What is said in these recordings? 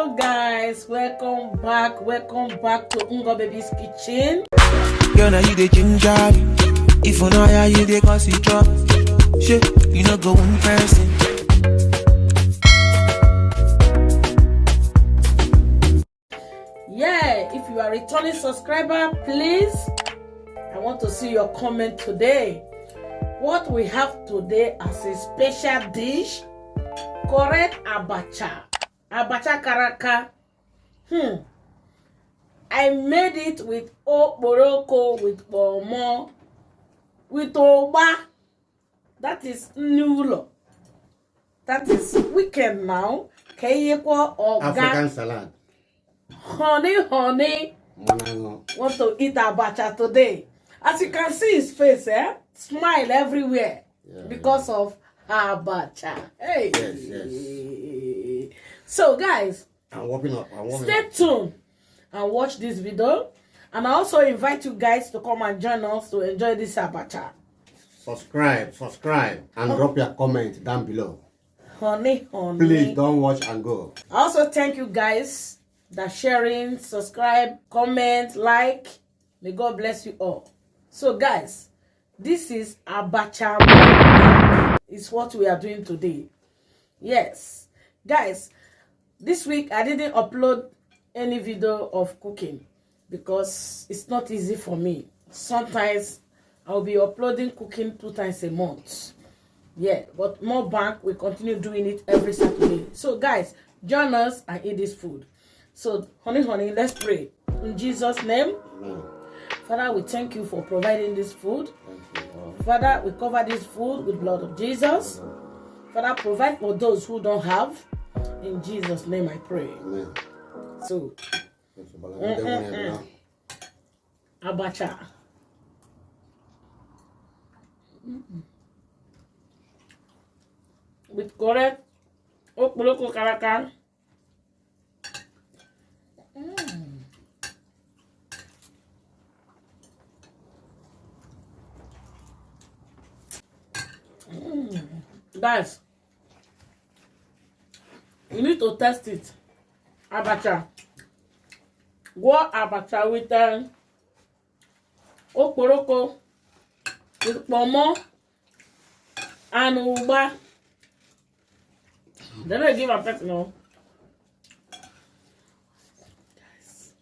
Hello guys, welcome back to Ungo Baby's Kitchen. Girl, now you the ginger. If you know how you the cause it drop. Shit, you know go one person. Yeah, if you are a returning subscriber, please, I want to see your comment today. What we have today as a special dish, correct abacha karaka. I made it with okporoko, with pomo, with oba. That is nulo. That is weekend now. Keyekwa or African salad. Honey. Want to eat abacha today. As you can see his face, smile everywhere because of abacha. Hey. Yes. So guys, I'm warming up. Stay tuned and watch this video. And I also invite you guys to come and join us to enjoy this abacha. Subscribe, and drop your comment down below. Honey. Please don't watch and go. I also thank you guys that sharing, subscribe, comment, like. May God bless you all. So guys, this is ABACHA MUKBANG. It's what we are doing today. Yes. Guys, this week I didn't upload any video of cooking because it's not easy for me. Sometimes I'll be uploading cooking 2 times a month. Yeah, but more bank, we continue doing it every Saturday. So guys, join us and eat this food. So honey, let's pray. In Jesus' name. Amen. Father, we thank you for providing this food. Father, we cover this food with the blood of Jesus. Father, provide for those who don't have. In Jesus' name I pray. Amen. So, abacha. With correct okporoko karaka. Guys, you need to test it. Abacha. Go abacha with okporoko, with pomo and uba. Then I give a pet now. Guys.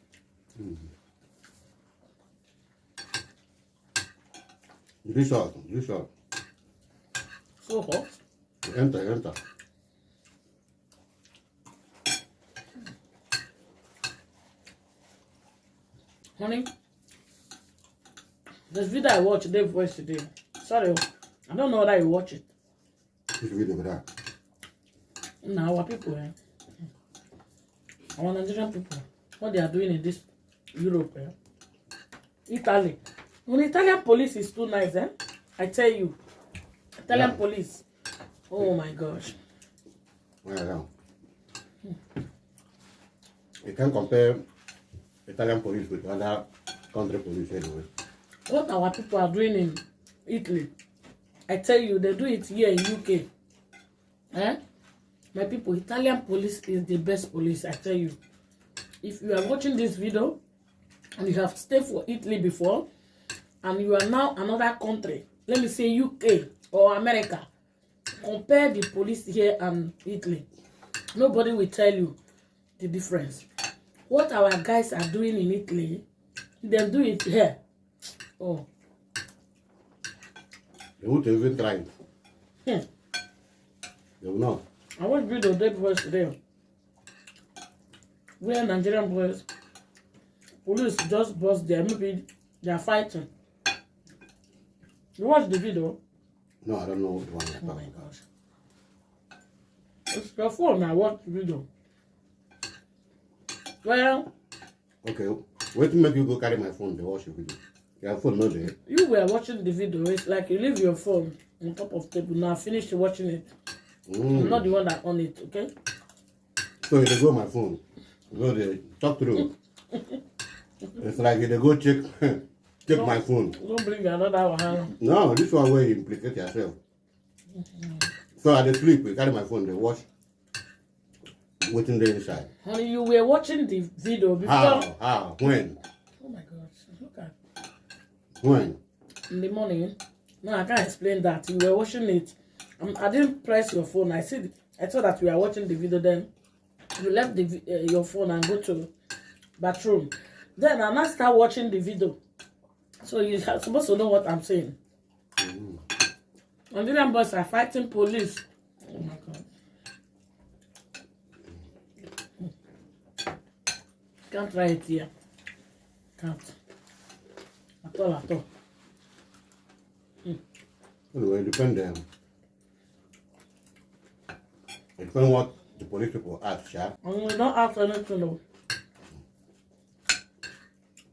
This shot. So hot. Enter. Honey, this video I watched Dave voice today. Sorry, I don't know whether you watch it. This video with that. Now our people, our Nigerian people, what they are doing in this Europe, Italy. When Italian police is too nice, I tell you, Italian police. Oh my gosh. Well, you can't compare Italian police with other country police anyway. What our people are doing in Italy, I tell you, they do it here in UK. My people, Italian police is the best police, I tell you. If you are watching this video and you have stayed for Italy before and you are now another country, let me say UK or America, compare the police here and Italy. Nobody will tell you the difference. What our guys are doing in Italy, they do it here. Oh. They won't even try it. They will not. I watched video of dead boys today. Where Nigerian boys, police just bust there. Maybe they are fighting. You watch the video? No, I don't know what one. Oh my gosh. It's your phone. I watch the video. Well. Okay. Wait to make you go carry my phone to watch the video. Your phone not there. You were watching the video. It's like you leave your phone on top of the table. Now finish watching it. I'm not the one that on it, okay? So they go my phone. Go there, talk through. It's like they go check my phone. Don't bring another one. No, this one where you implicate yourself. So I sleep, I carry my phone, they watch waiting there inside. Honey, you were watching the video before. How? When? Oh my God! Look at. When? In the morning. No, I can't explain that. You were watching it. I didn't press your phone. I saw that you were watching the video. Then you left your phone and go to bathroom. Then I now start watching the video. So you're supposed to know what I'm saying. Nigerian boys are fighting police. Oh my God. Can't try it here. Can't. At all. Anyway, it depends what the police people ask, Sha. We don't ask anything though.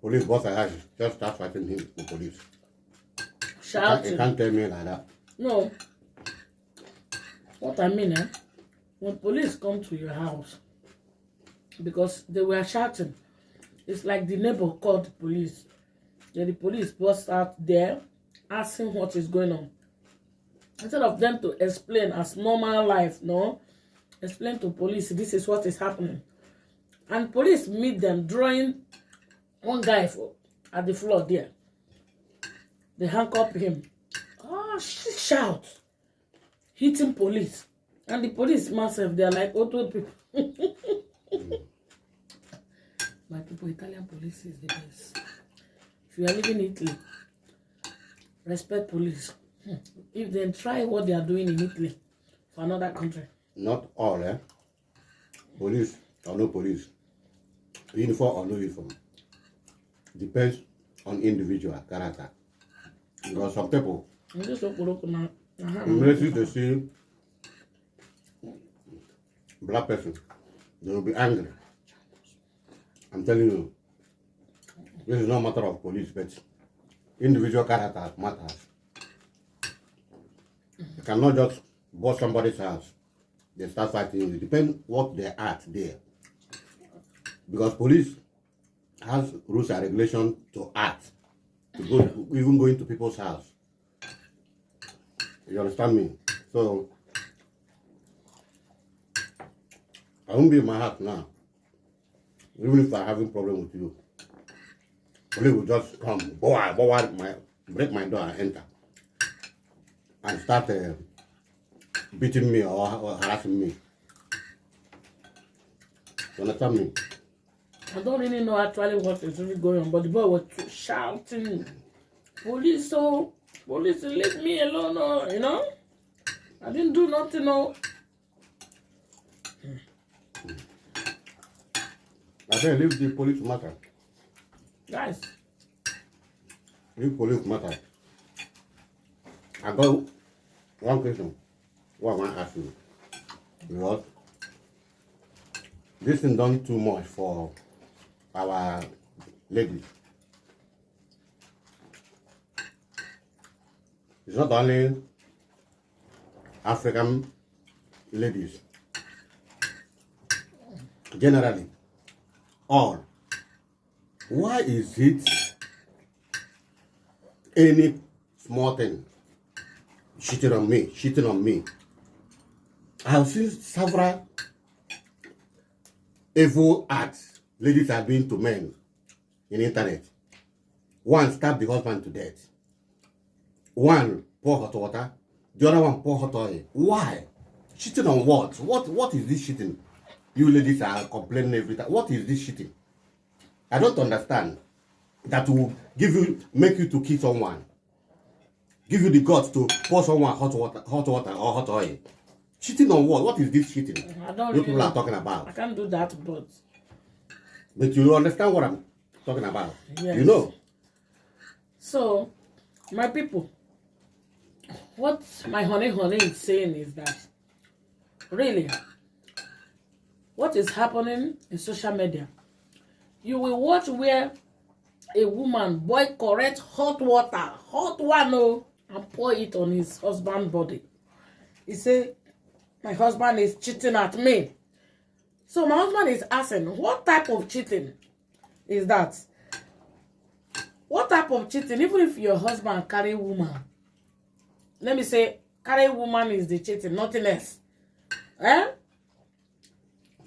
Police boss I have just start fighting him with police. Shouting. You can't tell me like that. No. What I mean, when police come to your house, because they were shouting, it's like the neighbor called the police. Then the police burst out there, asking what is going on. Instead of them to explain as normal life, no, explain to police this is what is happening. And police meet them drawing one guy at the floor there. They handcuff him. Oh, shout. Hitting police. And the police myself, they're like old people. My people, Italian police is the best. If you are living in Italy, respect police. If they try what they are doing in Italy for another country. Not all, Police or no police. Uniform or no uniform. Depends on individual character. Because some people, immediately they see black person, they will be angry. I'm telling you, this is not a matter of police, but individual character matters. You cannot just burst somebody's house, they start fighting you. It depends what they act there. Because police has rules and regulations to act, to go, even go into people's house. You understand me? So, I won't be in my house now. Even if I'm having problem with you. Police will just come, break my door and enter. And start beating me or harassing me. You understand me? I don't really know actually what is really going on, but the boy was shouting, police, oh, police, leave me alone, oh, you know? I didn't do nothing, no. I said, leave the police matter. Guys. Leave police matter. I got one question. What I want to ask you? Because this thing done too much for our ladies. It's not only African ladies. Generally, all. Why is it any small thing cheating on me? I have seen several evil acts ladies are doing to men in the internet. One stabbed the husband to death. One pour hot water. The other one pour hot oil. Why? Cheating on what? What is this cheating? You ladies are complaining every time. What is this cheating? I don't understand. That will make you to kill someone. Give you the guts to pour someone hot water or hot oil. Cheating on what? What is this cheating? I don't You people are talking about. I can't do that, But you understand what I'm talking about. Yes. You know. So, my people, what my honey is saying is that, really, what is happening in social media, you will watch where a woman boil correct hot water, hot one, oh, and pour it on his husband's body. He say, my husband is cheating at me. So my husband is asking, what type of cheating is that? What type of cheating? Even if your husband carry woman, let me say, carry woman is the cheating, nothing else. Eh?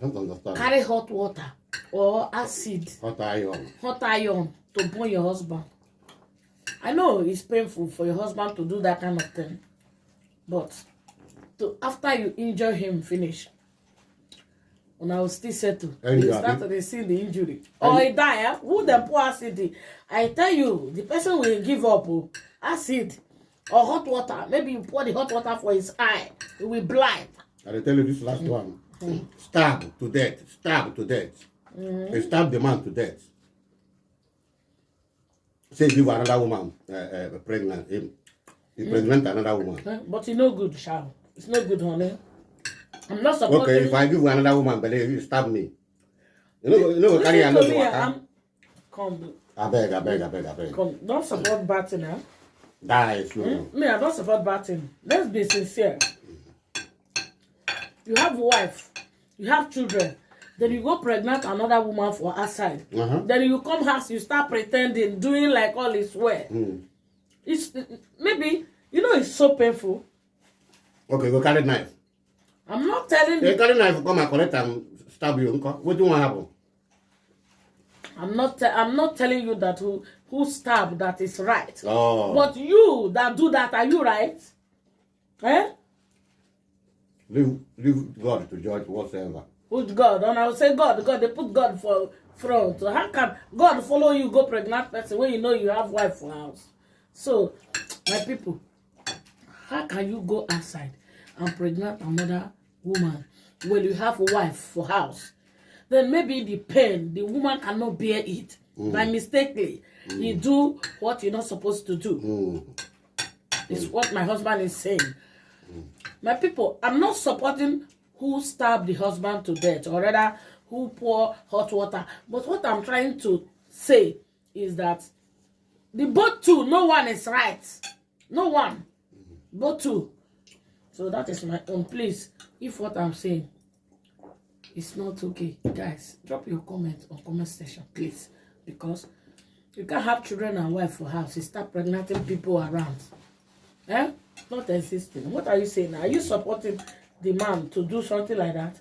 Don't understand. Carry hot water or acid, Hot iron. hot iron to burn your husband. I know it's painful for your husband to do that kind of thing, but after you injure him, finish. And I will still settle. You start to see the injury. Or he die. Who the pour acid? I tell you, the person will give up. Acid or hot water. Maybe you pour the hot water for his eye. He will blind. I tell you this last one. Stabbed to death. Stabbed to death. He stabbed the man to death. Say give another woman pregnant. He pregnant another woman. But it's no good, Shao. It's no good, honey. I'm not supporting. Okay, if I give another woman, but you stab me. You know, carry another one. Come. I beg. Come. Don't support batting, huh? That is true. Me, I don't support batting. Let's be sincere. You have a wife, you have children, then you go pregnant another woman for outside. Then you come house, you start pretending, doing like all is well. It's maybe it's so painful. Okay, go carry knife. I'm not telling you. You carry knife, come and collect and stab you. What do you want to happen? I'm not telling you that who stabbed that is right. Oh. But you that do that, are you right? Eh? Leave God to judge whatsoever. With God, and I will say God, they put God for front. So how can God follow you go pregnant person when you know you have wife for house? So, my people, how can you go outside and pregnant another woman when you have a wife for house? Then maybe the pain, the woman cannot bear it. By mistakenly, you do what you're not supposed to do. It's what my husband is saying. My people, I'm not supporting who stabbed the husband to death or rather who pour hot water. But what I'm trying to say is that the both two, no one is right. No one. Both two. So that is my own. Please, if what I'm saying is not okay, guys, drop your comment on comment section, please. Because you can't have children and wife for house. You start pregnanting people around. Eh? Not existing. What are you saying? Are you supporting the man to do something like that?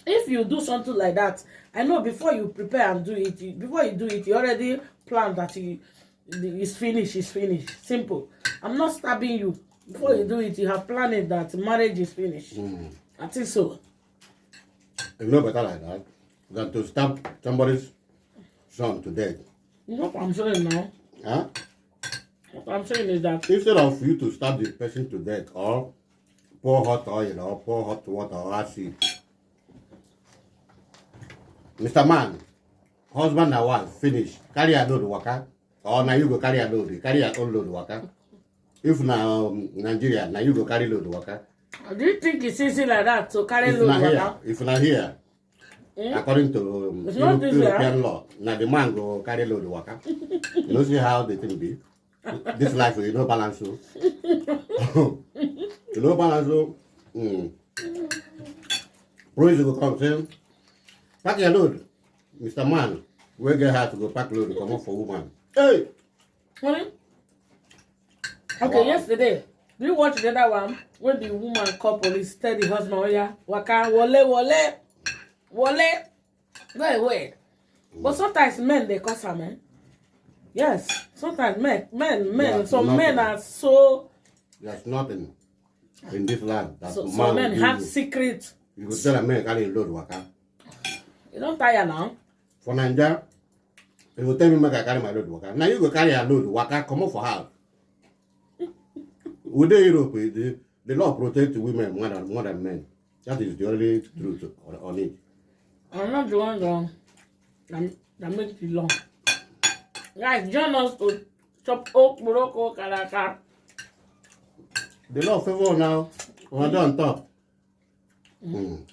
If you do something like that, I know before you prepare and do it, before you do it, you already plan that it's finished. Simple. I'm not stabbing you. Before you do it, you have planned it that marriage is finished. I think so. It's no better like that than to stab somebody's son to death. You know what I'm saying now? Huh? What I'm saying is that instead of you to stab the person to death or pour hot oil or pour hot water or acid, Mr. Man, husband and wife, finish. Carry a load waka. Or now you go carry a load. Carry your own load waka. If now Nigeria, now you go carry load waka. Do you think it's easy like that to carry load waka? If not here, according to European law, now the man go carry load waka. You know see how the thing be? This life you know balance. You know balance. Praise will come saying, pack your load, Mr. Man. We get her to go pack load to come up for woman. Hey! Honey? Okay, yesterday, do you watch the other one when the woman call police, tell the husband, oh yeah, waka, wole, go away. But sometimes men, they cause her, man. Yes, sometimes men, some men are so... There's nothing in this land that some men have secrets. You could tell a man carry a load waka. You don't tire now. For Nigeria, you will tell me make I carry my load waka. Now you go carry a load waka, come up for her. With the Europe, the law protects women more than men. That is the only truth on it. I'm not the one that makes it long. Guys, join us to chop oak, Morocco, Kalaka. The law favor now, we're on top. When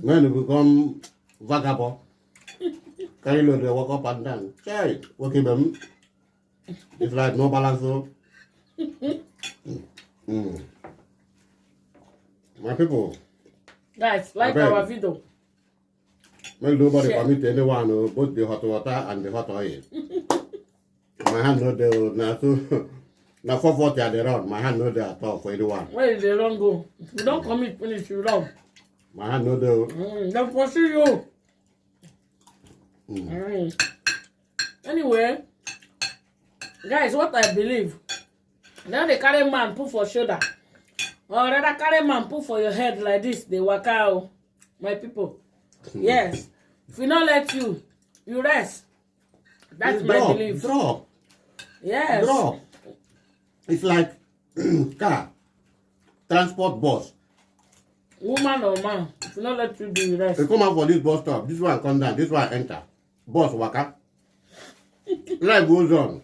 you become vagabond, carry load, they walk up and down. Hey, okay, them. It's like no balance. So. My people. Guys, like our video. Make nobody permit anyone both the hot water and the hot oil. My hand no there now so now 440 at the round. My hand no there at all for anyone. Where is the run go? If you don't commit finish, you run. My hand no do. Don't pursue you. Anyway, guys, what I believe, now they carry man put for shoulder, or rather carry man put for your head like this. They work out, my people. Yes, if we not let you, you rest. That's my belief. Drop. Yes. Drop. It's like car, transport bus. Woman or man, if we not let you do, you rest. They come out for this bus stop. This one come down. This one enter. Bus waka. Life goes on.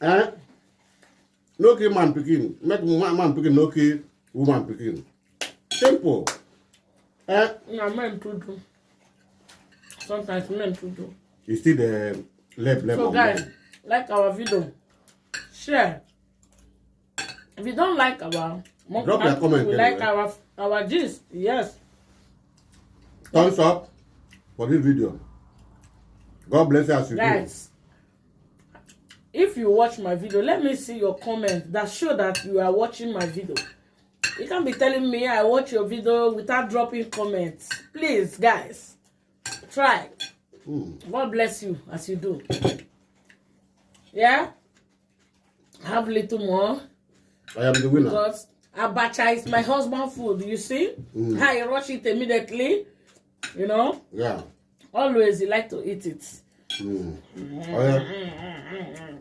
Eh? No kill man picking. Make man picking. No kill woman picking. Simple. Eh? No, men too do. Sometimes men too do. You see the left So guys, like our video, share. If you don't like our drop your comment. we like our gist, yes. Thumbs up for this video. God bless you as you Guys, if you watch my video, let me see your comment that show that you are watching my video. You can't be telling me I watch your video without dropping comments. Please, guys, try. God bless you as you do. Yeah? Have little more. I am the winner. Because abacha is my husband's food, you see? I rush it immediately. You know? Yeah. Always he like to eat it. Oh, yeah.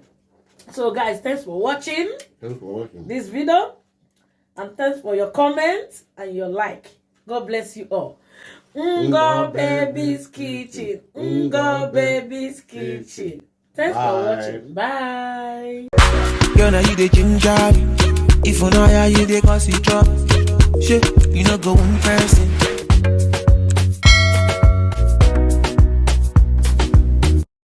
So guys, thanks for watching Thanks for watching. this video. And thanks for your comments and your like. God bless you all. Ngo Baby's Kitchen. Ngo Baby's Kitchen. Thanks for watching. Bye. Girl, now you the ginger. If you know how you the cause you drop. Shit, you know go one person.